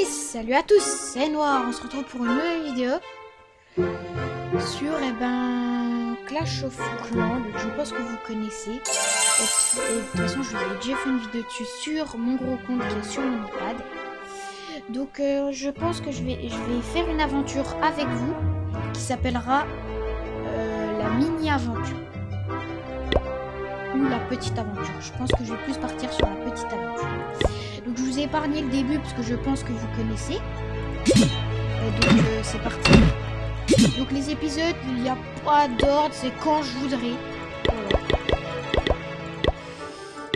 Et salut à tous, c'est Noir, on se retrouve pour une nouvelle vidéo sur Clash of Clans, donc je pense que vous connaissez. Et de toute façon je vous ai déjà fait une vidéo dessus sur mon gros compte qui est sur mon iPad. Donc je pense que je vais faire une aventure avec vous qui s'appellera la mini-aventure. Ou la petite aventure. Je pense que je vais plus partir sur la petite aventure. Donc je vous ai épargné le début parce que je pense que vous connaissez. Et donc c'est parti. Donc les épisodes, il n'y a pas d'ordre, c'est quand je voudrais. Voilà.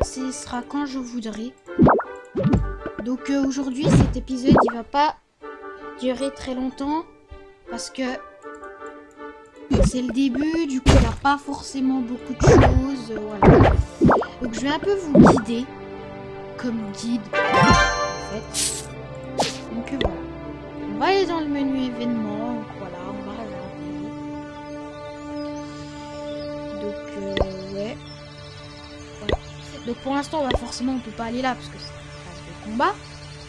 Ce sera quand je voudrais. Donc aujourd'hui cet épisode il va pas durer très longtemps parce que c'est le début, du coup il n'y a pas forcément beaucoup de choses. Voilà. Donc je vais un peu vous guider comme guide en fait. Donc voilà. On va aller dans le menu événements. Donc voilà, on va regarder. Donc ouais. Voilà. Donc pour l'instant, forcément on peut pas aller là parce que c'est une phase de combat.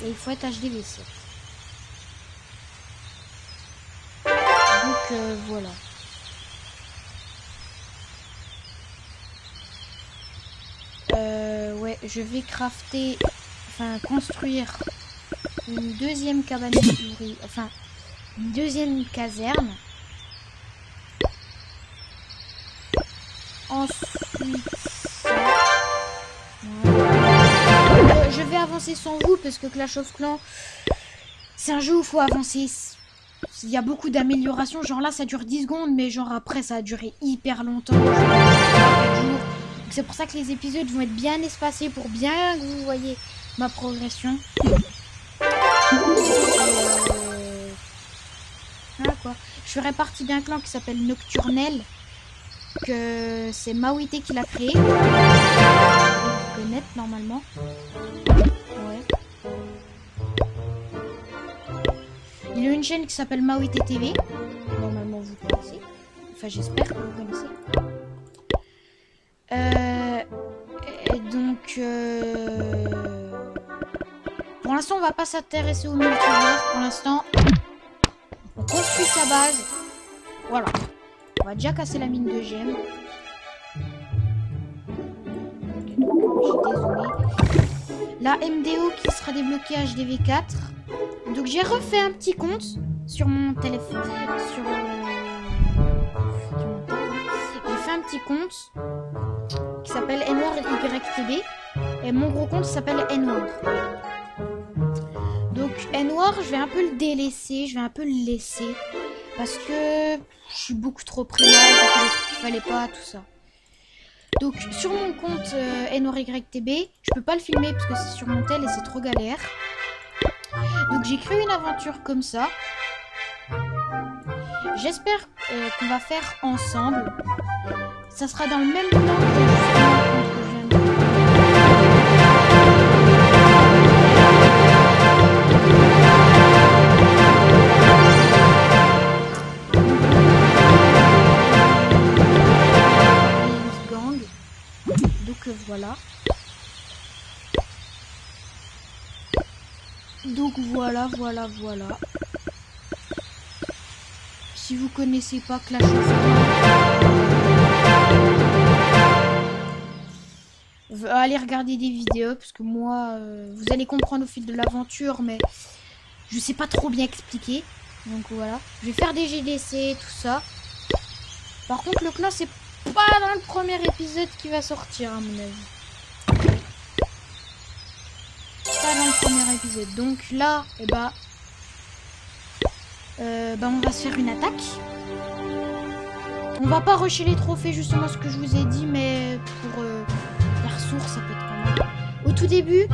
Et il faut être HDV7. Donc voilà. Ouais, je vais crafter, construire une deuxième cabane d'ouvriers, une deuxième caserne. Ensuite, je vais avancer sans vous parce que Clash of Clans, c'est un jeu où il faut avancer. Il y a beaucoup d'améliorations. Genre là, ça dure 10 secondes, mais genre après, ça a duré hyper longtemps. Genre 4 jours. C'est pour ça que les épisodes vont être bien espacés pour bien que vous voyez ma progression. Voilà quoi. Je ferai partie d'un clan qui s'appelle Nocturnel. Que c'est Mawité qui l'a créé. Vous connaissez normalement. Ouais. Il y a une chaîne qui s'appelle Mawité TV. Normalement vous connaissez. Enfin j'espère que vous connaissez. Et donc pour l'instant on va pas s'intéresser au multijoueur. Pour l'instant on construit sa base. Voilà. On va déjà casser la mine de gemmes. Je suis désolée. La MDO qui sera débloquée HDV4. Donc j'ai refait un petit compte sur mon téléphone. Sur mon téléphone. J'ai fait un petit compte qui s'appelle NoirYTB. Et mon gros compte s'appelle Noir. Donc Noir, je vais un peu le délaisser. Je vais un peu le laisser. Parce que je suis beaucoup trop primaire, il fallait pas, tout ça. Donc sur mon compte NoirYTB, je peux pas le filmer parce que c'est sur mon tel et c'est trop galère. Donc j'ai créé une aventure comme ça. J'espère qu'on va faire ensemble. Ça sera dans le même plan que je viens de... Voilà. Donc voilà. Si vous connaissez pas Clash of Clans, allez regarder des vidéos parce que moi, vous allez comprendre au fil de l'aventure, mais je sais pas trop bien expliquer. Donc voilà. Je vais faire des GDC, tout ça. Par contre, le clan, c'est pas dans le premier épisode qui va sortir à mon avis. Pas dans le premier épisode. Donc là, on va se faire une attaque. On va pas rusher les trophées, justement ce que je vous ai dit, mais pour les ressources, ça peut être pas mal. Au tout début,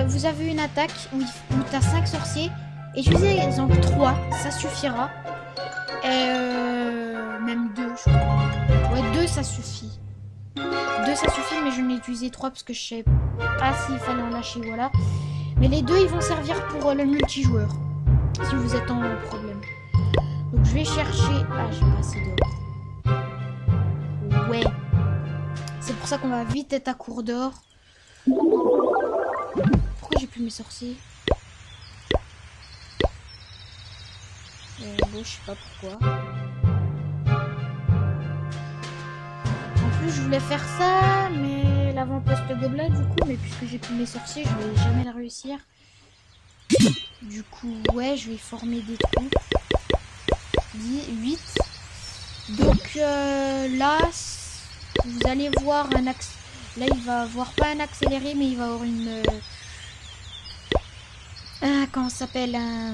vous avez une attaque où tu as 5 sorciers. Et utilisez-en 3, ça suffira. Et même 2, je crois. Ouais, 2 ça suffit. 2 ça suffit, mais je n'ai utilisé 3 parce que je sais pas s'il fallait en lâcher, voilà. Mais les 2 ils vont servir pour le multijoueur. Si vous êtes en problème. Donc je vais chercher. Ah, j'ai pas assez d'or. Ouais. C'est pour ça qu'on va vite être à court d'or. Pourquoi j'ai plus mes sorciers? Bon, je sais pas pourquoi. En plus, je voulais faire ça, mais l'avant-poste gobelin, du coup, mais puisque j'ai plus mes sorciers, je vais jamais le réussir. Du coup, ouais, je vais former des troupes. 8. Donc là, vous allez voir un axe. Là, il va avoir pas un accéléré, mais il va avoir une... comment ça s'appelle, un...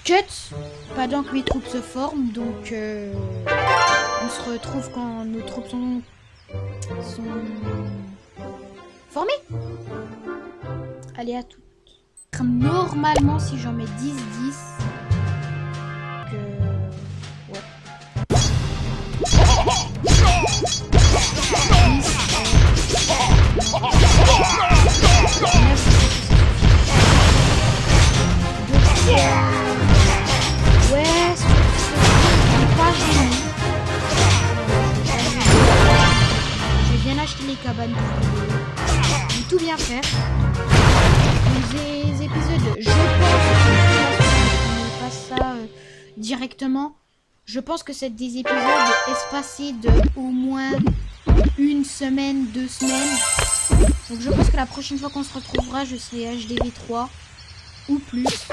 cut pendant que mes troupes se forment. Donc, on se retrouve quand nos troupes sont formées. Allez, à tout. Normalement, si j'en mets 10, 10... ouais. 10, ouais, c'est pas gêné. Je vais bien acheter les cabanes pour tout bien faire. Les épisodes, je pense qu'on passe ça directement. Je pense que c'est des épisodes espacés de au moins 1 semaine, 2 semaines. Donc je pense que la prochaine fois qu'on se retrouvera, je serai HDV 3 ou plus.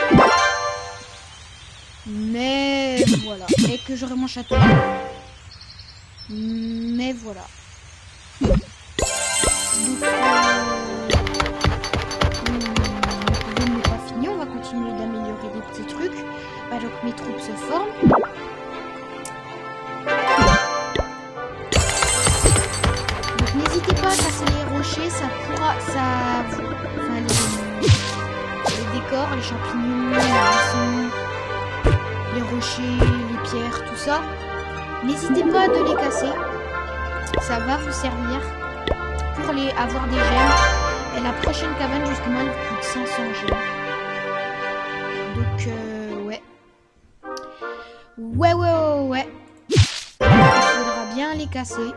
Mais voilà. Et que j'aurai mon château. Mais voilà. Donc, le n'est pas fini. On va continuer d'améliorer des petits trucs. Alors que mes troupes se forment. Donc n'hésitez pas à casser les rochers. Ça pourra... enfin, les décors, les champignons, les buissons, les rochers, les pierres, tout ça. N'hésitez pas de les casser. Ça va vous servir pour avoir des gemmes. Et la prochaine cabane, justement, elle coûte 500 gemmes. Donc, ouais. Ouais. Il faudra bien les casser.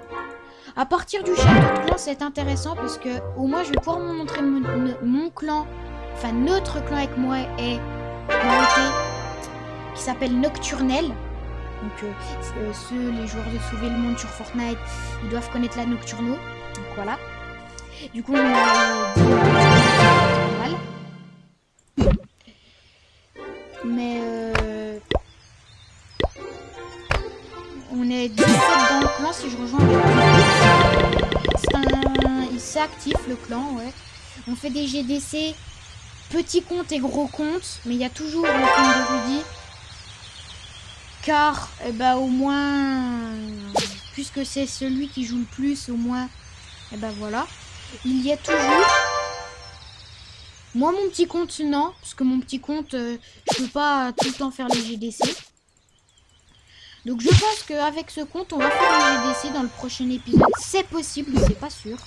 À partir du château de clan, c'est intéressant parce que au moins, je vais pouvoir vous montrer mon clan. Enfin, notre clan avec moi est qui s'appelle Nocturnel. Donc, les joueurs de Sauver le Monde sur Fortnite, ils doivent connaître la Nocturno. Donc, voilà. Du coup, on a dit normal. Mais, on est 17 dans le clan si je rejoins avec c'est actif le clan, ouais. On fait des GDC, petits comptes et gros comptes, mais il y a toujours le compte de Rudy. Car, au moins, puisque c'est celui qui joue le plus, au moins, voilà. Il y a toujours. Moi, mon petit compte, non. Parce que mon petit compte, je peux pas tout le temps faire les GDC. Donc, je pense qu'avec ce compte, on va faire les GDC dans le prochain épisode. C'est possible, mais c'est pas sûr.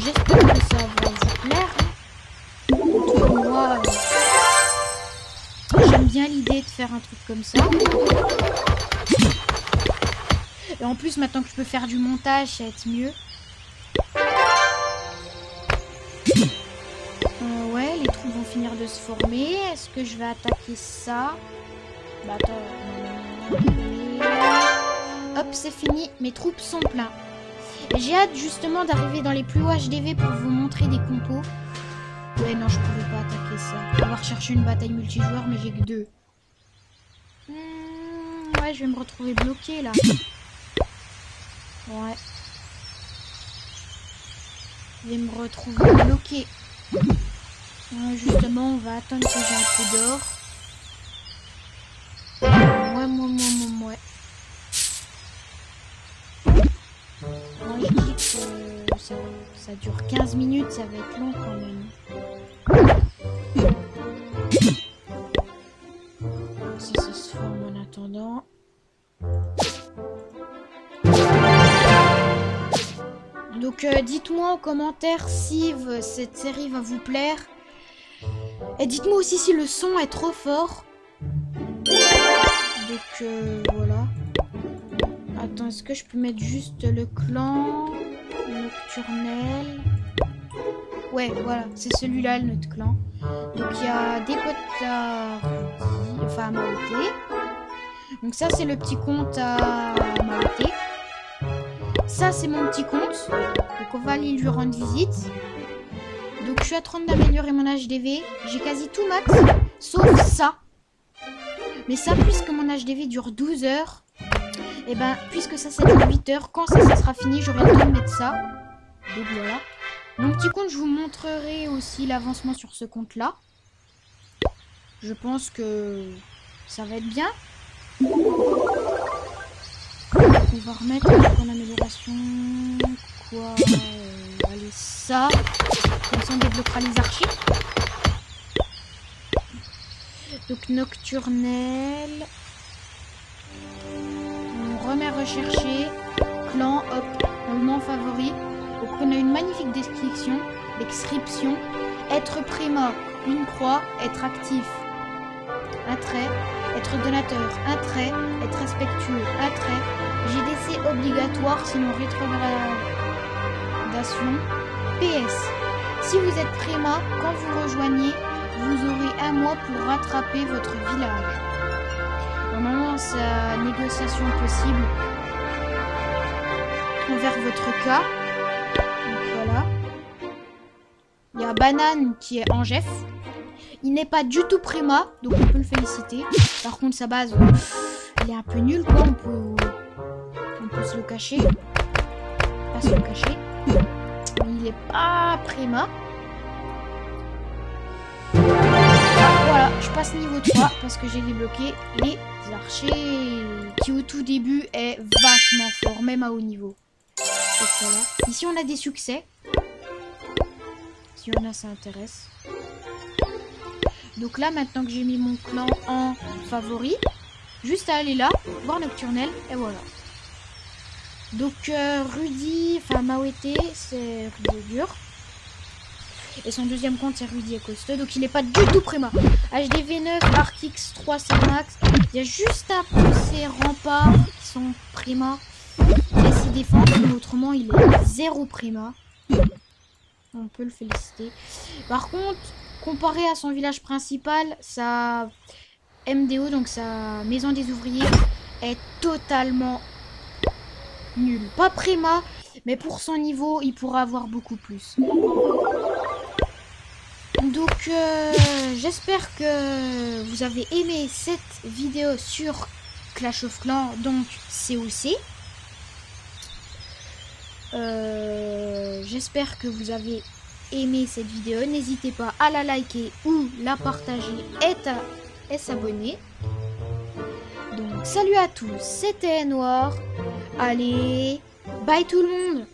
J'espère que ça va vous plaire. En tout cas, moi... j'aime bien l'idée de faire un truc comme ça. Et en plus, maintenant que je peux faire du montage, ça va être mieux. Ouais, les troupes vont finir de se former. Est-ce que je vais attaquer ça? Attends. Hop, c'est fini. Mes troupes sont pleines. J'ai hâte justement d'arriver dans les plus hauts HDV pour vous montrer des compos. Ouais, non, je pouvais pas attaquer ça. On va rechercher une bataille multijoueur, mais j'ai que 2. Ouais, je vais me retrouver bloqué là. Ouais. Je vais me retrouver bloqué. Ouais, justement, on va attendre que j'ai un peu d'or. Ouais. Moi, je dis que ça dure 15 minutes, ça va être long quand même. Ça se forme en attendant. Donc dites-moi en commentaire si cette série va vous plaire. Et dites-moi aussi si le son est trop fort. Donc voilà. Attends, est-ce que je peux mettre juste le clan Nocturnel? Ouais, voilà, c'est celui-là, notre clan. Donc il y a des potes à Rudy, enfin à Maoté. Donc ça, c'est le petit compte à Maoté. Ça, c'est mon petit compte. Donc on va aller lui rendre visite. Donc je suis en train d'améliorer mon HDV. J'ai quasi tout max, sauf ça. Mais ça, puisque mon HDV dure 12 heures, et ben, puisque ça dure 8 heures, quand ça sera fini, j'aurai le temps de mettre ça. Donc voilà. Mon petit compte, je vous montrerai aussi l'avancement sur ce compte-là. Je pense que ça va être bien. On va remettre en amélioration. Quoi allez, ça. Comme ça, on débloquera les archives. Donc, nocturnel. On remet rechercher. Clan, hop. On le met en favori. Donc, on a une magnifique description. Être prima, une croix. Être actif, un trait. Être donateur, un trait. Être respectueux, un trait. GDC obligatoire, sinon rétrogradation. PS. Si vous êtes prima, quand vous rejoignez, vous aurez un mois pour rattraper votre village. Normalement, c'est la négociation possible envers votre cas. Donc voilà. Il y a Banane qui est en Jeff. Il n'est pas du tout prima, donc on peut le féliciter. Par contre, sa base, il est un peu nul, quoi. On peut se le cacher. Pas se le cacher. Mais il est pas prima. Voilà, je passe niveau 3 parce que j'ai débloqué les archers qui au tout début est vachement fort, même à haut niveau. Donc voilà. Ici on a des succès. Si on a, ça intéresse. Donc là, maintenant que j'ai mis mon clan en favori, juste à aller là, voir Nocturnel, et voilà. Donc Rudy, enfin Maoté, c'est Rudy dur. Et son deuxième compte, c'est Rudy et Costaud. Donc il n'est pas du tout prima. HDV 9, Arkix 3, c'est max. Il y a juste un peu ces remparts qui sont prima. Et s'y défendent, mais autrement, il est 0 prima. On peut le féliciter. Par contre, comparé à son village principal, sa MDO, donc sa maison des ouvriers, est totalement nulle. Pas prima, mais pour son niveau, il pourra avoir beaucoup plus. Donc, j'espère que vous avez aimé cette vidéo sur Clash of Clans, donc COC. J'espère que vous avez aimé cette vidéo. N'hésitez pas à la liker ou la partager et s'abonner. Donc, salut à tous, c'était Noir. Allez, bye tout le monde.